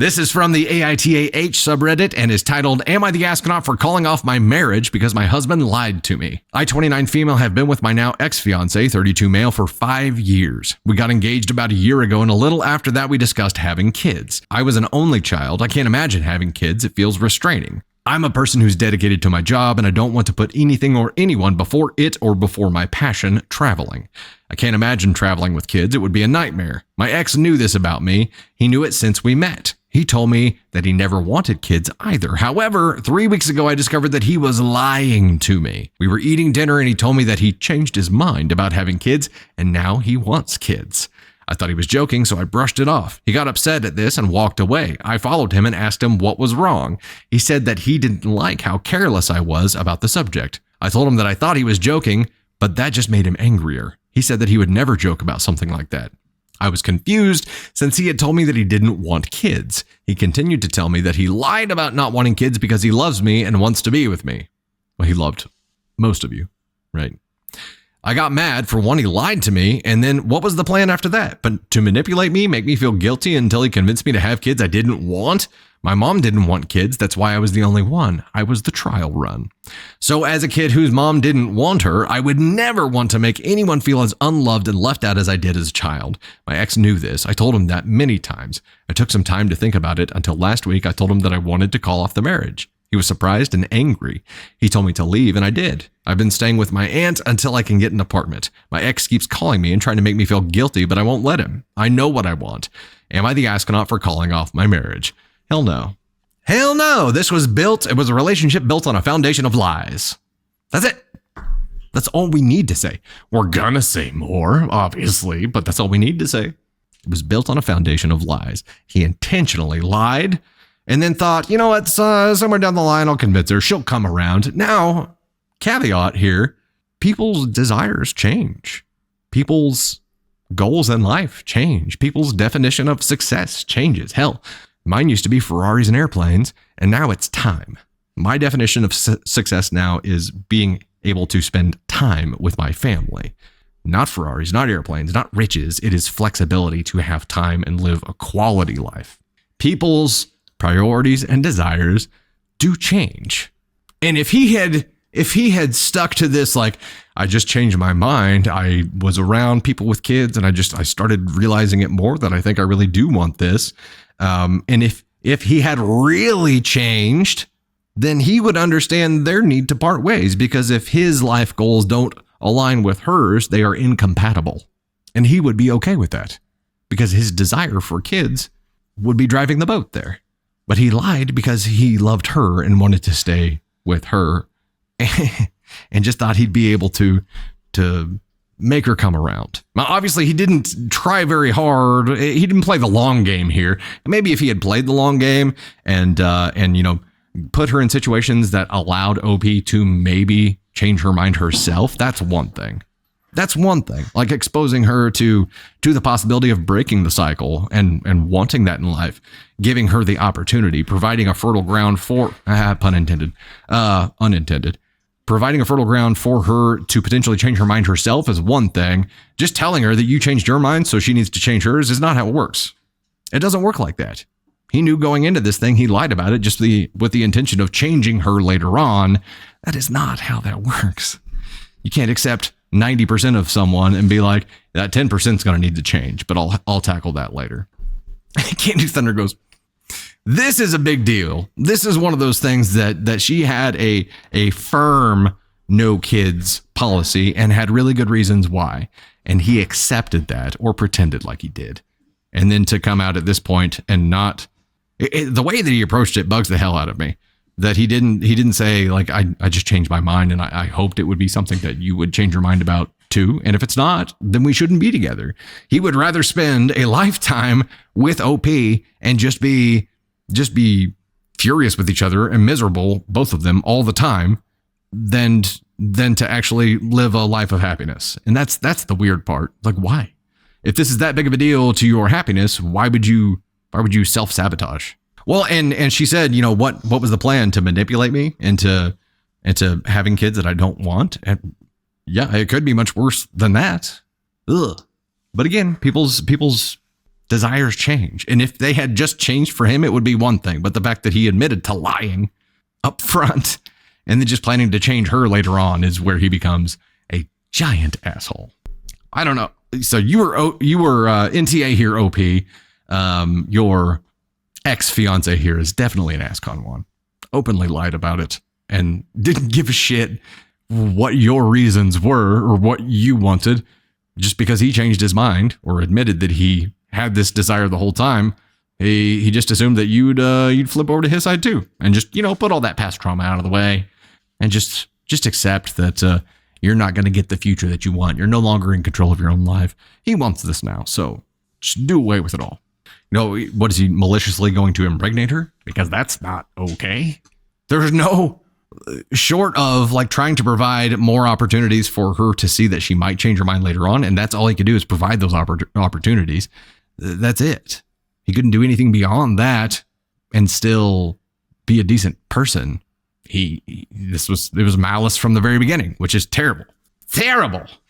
This is from the AITAH subreddit and is titled, Am I the Astronaut for Calling Off My Marriage Because My Husband Lied to Me? I, 29 female, have been with my now ex-fiance, 32 male, for 5 years. We got engaged about a year ago, and a little after that we discussed having kids. I was an only child. I can't imagine having kids. It feels restraining. I'm a person who's dedicated to my job, and I don't want to put anything or anyone before it or before my passion, traveling. I can't imagine traveling with kids. It would be a nightmare. My ex knew this about me. He knew it since we met. He told me that he never wanted kids either. However, 3 weeks ago, I discovered that he was lying to me. We were eating dinner, and he told me that he changed his mind about having kids, and now he wants kids. I thought he was joking, so I brushed it off. He got upset at this and walked away. I followed him and asked him what was wrong. He said that he didn't like how careless I was about the subject. I told him that I thought he was joking, but that just made him angrier. He said that he would never joke about something like that. I was confused since he had told me that he didn't want kids. He continued to tell me that he lied about not wanting kids because he loves me and wants to be with me. Well, he loved most of you, right? I got mad for one, he lied to me, and then what was the plan after that? But to manipulate me, make me feel guilty until he convinced me to have kids I didn't want? My mom didn't want kids. That's why I was the only one. I was the trial run. So as a kid whose mom didn't want her, I would never want to make anyone feel as unloved and left out as I did as a child. My ex knew this. I told him that many times. I took some time to think about it until last week I told him that I wanted to call off the marriage. He was surprised and angry. He told me to leave, and I did. I've been staying with my aunt until I can get an apartment. My ex keeps calling me and trying to make me feel guilty, but I won't let him. I know what I want. Am I the astronaut for calling off my marriage? Hell no. Hell no. It was a relationship built on a foundation of lies. That's it. That's all we need to say. We're gonna say more, obviously, but that's all we need to say. It was built on a foundation of lies. He intentionally lied and then thought, you know what, somewhere down the line, I'll convince her. She'll come around. Now, caveat here, people's desires change. People's goals in life change. People's definition of success changes. Hell, mine used to be Ferraris and airplanes, and now it's time. My definition of success now is being able to spend time with my family. Not Ferraris, not airplanes, not riches. It is flexibility to have time and live a quality life. People's priorities and desires do change. And if he had stuck to this, like, I just changed my mind, I was around people with kids and I started realizing it more that I think I really do want this. And if he had really changed, then he would understand their need to part ways, because if his life goals don't align with hers, they are incompatible. And he would be okay with that because his desire for kids would be driving the boat there. But he lied because he loved her and wanted to stay with her and just thought he'd be able to make her come around. Now, obviously, he didn't try very hard. He didn't play the long game here. Maybe if he had played the long game and put her in situations that allowed OP to maybe change her mind herself, that's one thing. That's one thing. Like exposing her to the possibility of breaking the cycle and wanting that in life, giving her the opportunity, providing a fertile ground for pun intended, unintended. Providing a fertile ground for her to potentially change her mind herself is one thing. Just telling her that you changed your mind so she needs to change hers is not how it works. It doesn't work like that. He knew going into this thing, he lied about it just with the intention of changing her later on. That is not how that works. You can't accept 90% of someone and be like, that 10% is going to need to change, but I'll tackle that later. Candy Thunder goes, this is a big deal. This is one of those things that she had a firm no kids policy and had really good reasons why. And he accepted that or pretended like he did. And then to come out at this point and not the way that he approached it bugs the hell out of me. That he didn't say like, I just changed my mind and I hoped it would be something that you would change your mind about too. And if it's not, then we shouldn't be together. He would rather spend a lifetime with OP and just be furious with each other and miserable, both of them all the time, than to actually live a life of happiness. And that's the weird part. Like, why? If this is that big of a deal to your happiness, why would you self-sabotage? Well, and she said, you know, what was the plan? To manipulate me into having kids that I don't want? And yeah, it could be much worse than that. Ugh. But again, people's desires change. And if they had just changed for him, it would be one thing. But the fact that he admitted to lying up front and then just planning to change her later on is where he becomes a giant asshole. I don't know. So you were NTA here, OP. Your ex-fiance here is definitely an AskCon one. Openly lied about it and didn't give a shit what your reasons were or what you wanted. Just because he changed his mind or admitted that he had this desire the whole time, he just assumed that you'd flip over to his side too, and just put all that past trauma out of the way, and just accept that you're not going to get the future that you want. You're no longer in control of your own life. He wants this now, so just do away with it all. What is he maliciously going to impregnate her? Because that's not okay. There's no, short of like trying to provide more opportunities for her to see that she might change her mind later on, and that's all he could do is provide those opportunities. That's it. He couldn't do anything beyond that and still be a decent person. It was malice from the very beginning, which is terrible. Terrible.